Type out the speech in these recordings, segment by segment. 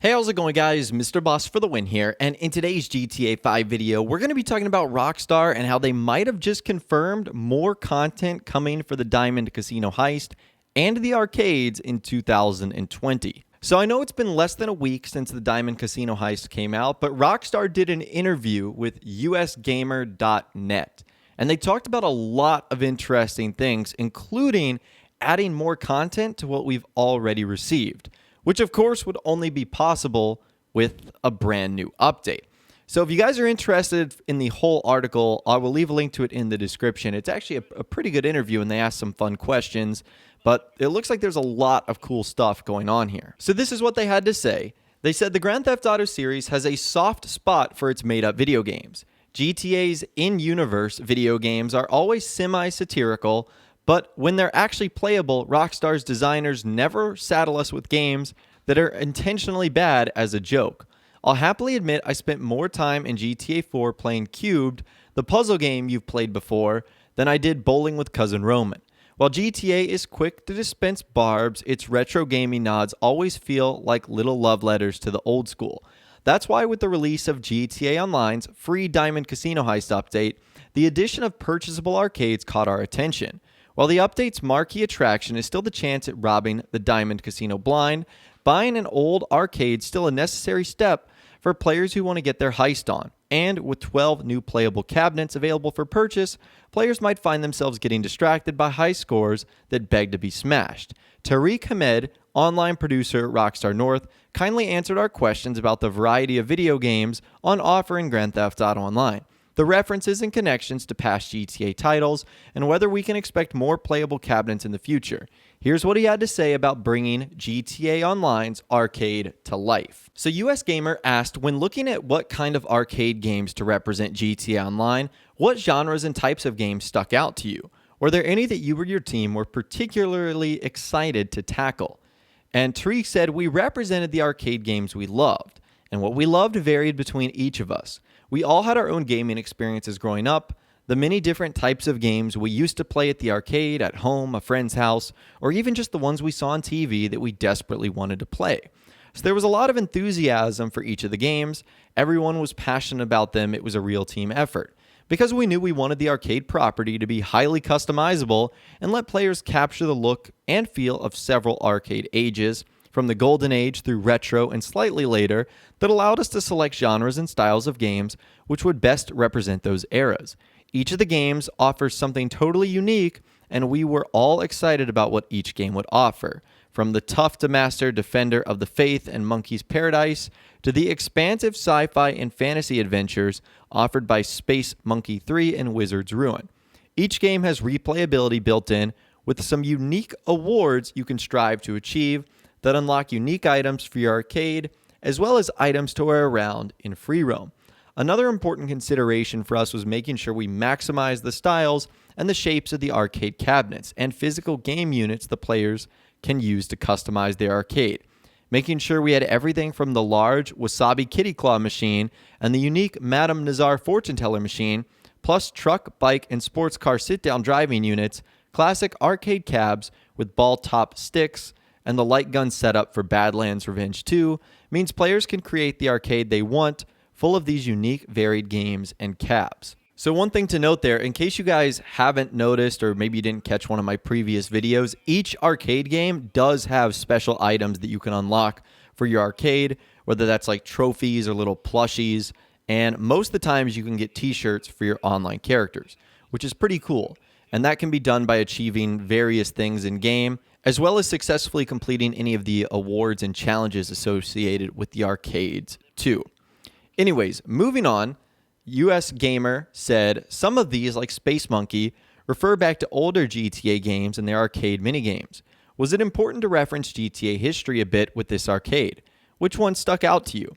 Hey, how's it going, guys? Mr. Boss for the win here, and in today's GTA 5 video, we're going to be talking about Rockstar and how they might have just confirmed more content coming for the Diamond Casino Heist and the arcades in 2020. So I know it's been less than a week since the Diamond Casino Heist came out, but Rockstar did an interview with usgamer.net, and they talked about a lot of interesting things, including adding more content to what we've already received, which of course would only be possible with a brand new update. So if you guys are interested in the whole article, I will leave a link to it in the description. It's actually a pretty good interview and they ask some fun questions, but it looks like there's a lot of cool stuff going on here. So this is what they had to say. They said the Grand Theft Auto series has a soft spot for its made-up video games. GTA's in-universe video games are always semi-satirical, but when they're actually playable, Rockstar's designers never saddle us with games that are intentionally bad as a joke. I'll happily admit I spent more time in GTA 4 playing Cubed, the puzzle game you've played before, than I did Bowling with Cousin Roman. While GTA is quick to dispense barbs, its retro gaming nods always feel like little love letters to the old school. That's why with the release of GTA Online's free Diamond Casino Heist update, the addition of purchasable arcades caught our attention. While the update's marquee attraction is still the chance at robbing the Diamond Casino blind, buying an old arcade is still a necessary step for players who want to get their heist on. And with 12 new playable cabinets available for purchase, players might find themselves getting distracted by high scores that beg to be smashed. Tariq Ahmed, online producer at Rockstar North, kindly answered our questions about the variety of video games on offer in Grand Theft Auto Online, the references and connections to past GTA titles, and whether we can expect more playable cabinets in the future. Here's what he had to say about bringing GTA Online's arcade to life. So US Gamer asked, when looking at what kind of arcade games to represent GTA Online, what genres and types of games stuck out to you? Were there any that you or your team were particularly excited to tackle? And Tariq said, we represented the arcade games we loved, and what we loved varied between each of us. We all had our own gaming experiences growing up, the many different types of games we used to play at the arcade, at home, a friend's house, or even just the ones we saw on TV that we desperately wanted to play. So there was a lot of enthusiasm for each of the games. Everyone was passionate about them. It was a real team effort. Because we knew we wanted the arcade property to be highly customizable and let players capture the look and feel of several arcade ages, from the golden age through retro and slightly later, that allowed us to select genres and styles of games which would best represent those eras. Each of the games offers something totally unique, and we were all excited about what each game would offer. From the tough-to-master Defender of the Faith and Monkey's Paradise to the expansive sci-fi and fantasy adventures offered by Space Monkey 3 and Wizard's Ruin. Each game has replayability built in, with some unique awards you can strive to achieve that unlock unique items for your arcade, as well as items to wear around in free roam. Another important consideration for us was making sure we maximize the styles and the shapes of the arcade cabinets and physical game units the players can use to customize their arcade. Making sure we had everything from the large Wasabi Kitty Claw machine and the unique Madame Nazar Fortune Teller machine, plus truck, bike, and sports car sit-down driving units, classic arcade cabs with ball-top sticks, and the light gun setup for Badlands Revenge 2 means players can create the arcade they want, full of these unique, varied games and cabs. So one thing to note there, in case you guys haven't noticed or maybe you didn't catch one of my previous videos, each arcade game does have special items that you can unlock for your arcade, whether that's like trophies or little plushies, and most of the times you can get t-shirts for your online characters, which is pretty cool. And that can be done by achieving various things in game, as well as successfully completing any of the awards and challenges associated with the arcades too. Anyways, moving on, US Gamer said some of these, like Space Monkey, refer back to older GTA games and their arcade minigames. Was it important to reference GTA history a bit with this arcade? Which one stuck out to you?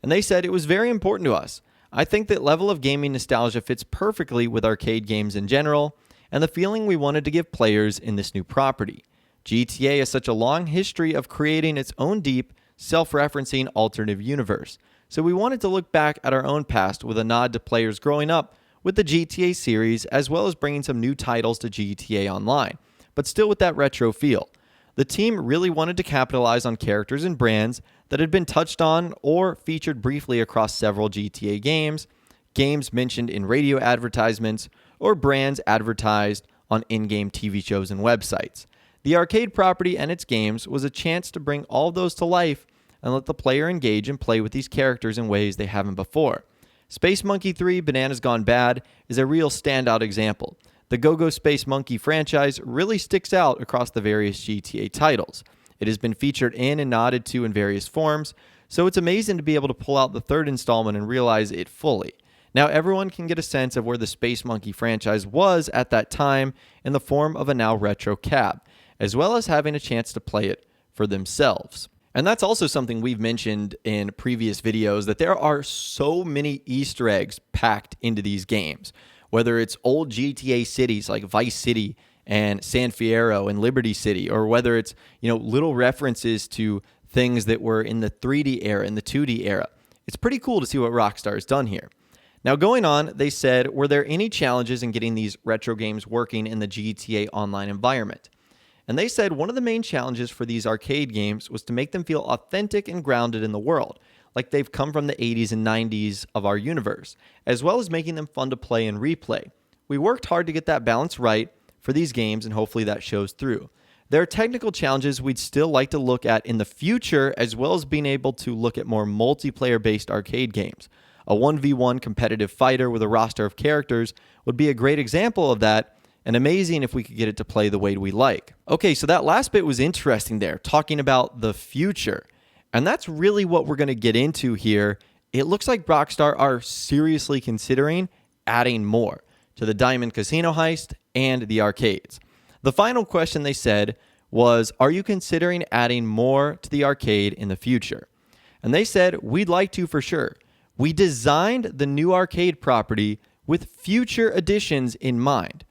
And they said it was very important to us. I think that level of gaming nostalgia fits perfectly with arcade games in general, and the feeling we wanted to give players in this new property. GTA has such a long history of creating its own deep, self-referencing alternative universe, so we wanted to look back at our own past with a nod to players growing up with the GTA series, as well as bringing some new titles to GTA Online, but still with that retro feel. The team really wanted to capitalize on characters and brands that had been touched on or featured briefly across several GTA games, games mentioned in radio advertisements, or brands advertised on in-game TV shows and websites. The arcade property and its games was a chance to bring all of those to life and let the player engage and play with these characters in ways they haven't before. Space Monkey 3 Bananas Gone Bad is a real standout example. The Go-Go Space Monkey franchise really sticks out across the various GTA titles. It has been featured in and nodded to in various forms, so it's amazing to be able to pull out the third installment and realize it fully. Now everyone can get a sense of where the Space Monkey franchise was at that time in the form of a now retro cab, as well as having a chance to play it for themselves. And that's also something we've mentioned in previous videos, that there are so many Easter eggs packed into these games. Whether it's old GTA cities like Vice City and San Fierro and Liberty City, or whether it's, little references to things that were in the 3D era and the 2D era. It's pretty cool to see what Rockstar has done here. Now going on, they said, were there any challenges in getting these retro games working in the GTA Online environment? And they said one of the main challenges for these arcade games was to make them feel authentic and grounded in the world, like they've come from the 80s and 90s of our universe, as well as making them fun to play and replay. We worked hard to get that balance right for these games, and hopefully that shows through. There are technical challenges we'd still like to look at in the future, as well as being able to look at more multiplayer-based arcade games. A 1v1 competitive fighter with a roster of characters would be a great example of that, and amazing if we could get it to play the way we like. Okay, so that last bit was interesting there, talking about the future. And that's really what we're going to get into here. It looks like Rockstar are seriously considering adding more to the Diamond Casino Heist and the arcades. The final question they said was, are you considering adding more to the arcade in the future? And they said, we'd like to for sure. We designed the new arcade property with future additions in mind.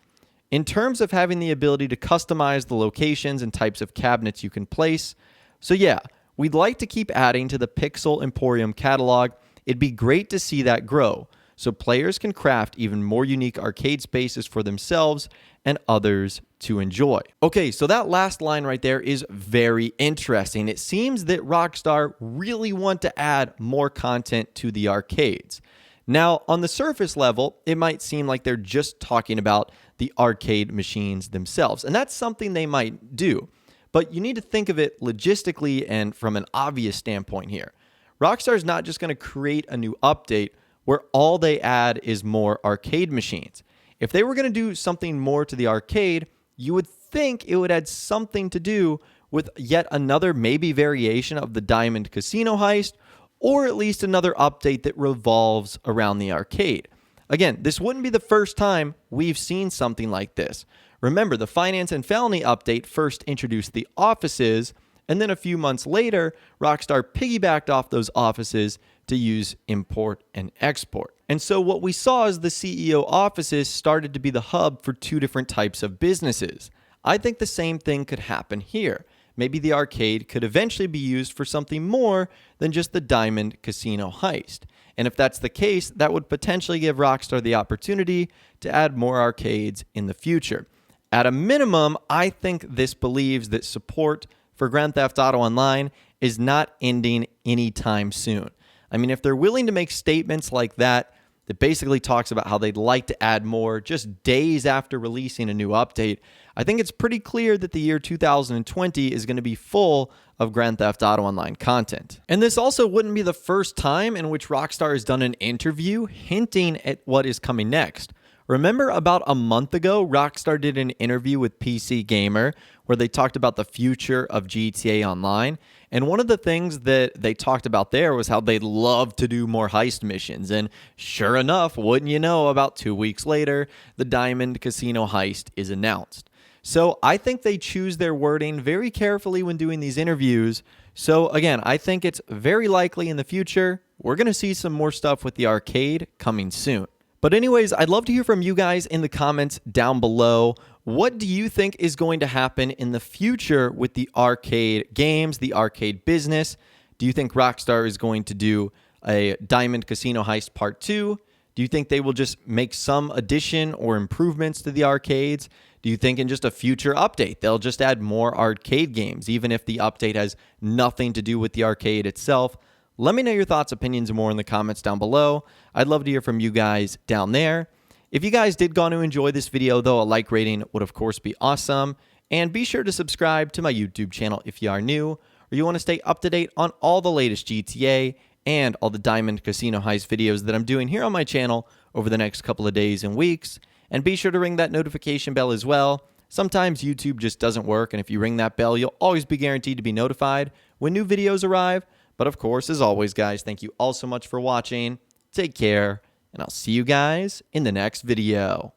In terms of having the ability to customize the locations and types of cabinets you can place. So yeah, we'd like to keep adding to the Pixel Emporium catalog. It'd be great to see that grow, so players can craft even more unique arcade spaces for themselves and others to enjoy. Okay, so that last line right there is very interesting. It seems that Rockstar really want to add more content to the arcades. Now, on the surface level, it might seem like they're just talking about the arcade machines themselves, and that's something they might do. But you need to think of it logistically and from an obvious standpoint here. Rockstar is not just going to create a new update where all they add is more arcade machines. If they were going to do something more to the arcade, you would think it would add something to do with yet another maybe variation of the Diamond Casino Heist, or at least another update that revolves around the arcade. Again, this wouldn't be the first time we've seen something like this. Remember, the Finance and Felony update first introduced the offices, and then a few months later, Rockstar piggybacked off those offices to use import and export. And so what we saw is the CEO offices started to be the hub for two different types of businesses. I think the same thing could happen here. Maybe the arcade could eventually be used for something more than just the Diamond Casino Heist. And if that's the case, that would potentially give Rockstar the opportunity to add more arcades in the future. At a minimum, I think this believes that support for Grand Theft Auto Online is not ending anytime soon. I mean, if they're willing to make statements like that basically talks about how they'd like to add more just days after releasing a new update, I think it's pretty clear that the year 2020 is going to be full of Grand Theft Auto Online content. And this also wouldn't be the first time in which Rockstar has done an interview hinting at what is coming next. Remember about a month ago, Rockstar did an interview with PC Gamer where they talked about the future of GTA Online. And one of the things that they talked about there was how they'd love to do more heist missions. And sure enough, wouldn't you know, about 2 weeks later, the Diamond Casino Heist is announced. So I think they choose their wording very carefully when doing these interviews. So again, I think it's very likely in the future, we're going to see some more stuff with the arcade coming soon. But anyways, I'd love to hear from you guys in the comments down below. What do you think is going to happen in the future with the arcade games, the arcade business? Do you think Rockstar is going to do a Diamond Casino Heist Part 2? Do you think they will just make some addition or improvements to the arcades? Do you think in just a future update, they'll just add more arcade games, even if the update has nothing to do with the arcade itself? Let me know your thoughts, opinions, and more in the comments down below. I'd love to hear from you guys down there. If you guys did go on to enjoy this video, though, a like rating would, of course, be awesome. And be sure to subscribe to my YouTube channel if you are new, or you want to stay up to date on all the latest GTA and all the Diamond Casino Heist videos that I'm doing here on my channel over the next couple of days and weeks. And be sure to ring that notification bell as well. Sometimes YouTube just doesn't work, and if you ring that bell, you'll always be guaranteed to be notified when new videos arrive. But of course, as always, guys, thank you all so much for watching. Take care, and I'll see you guys in the next video.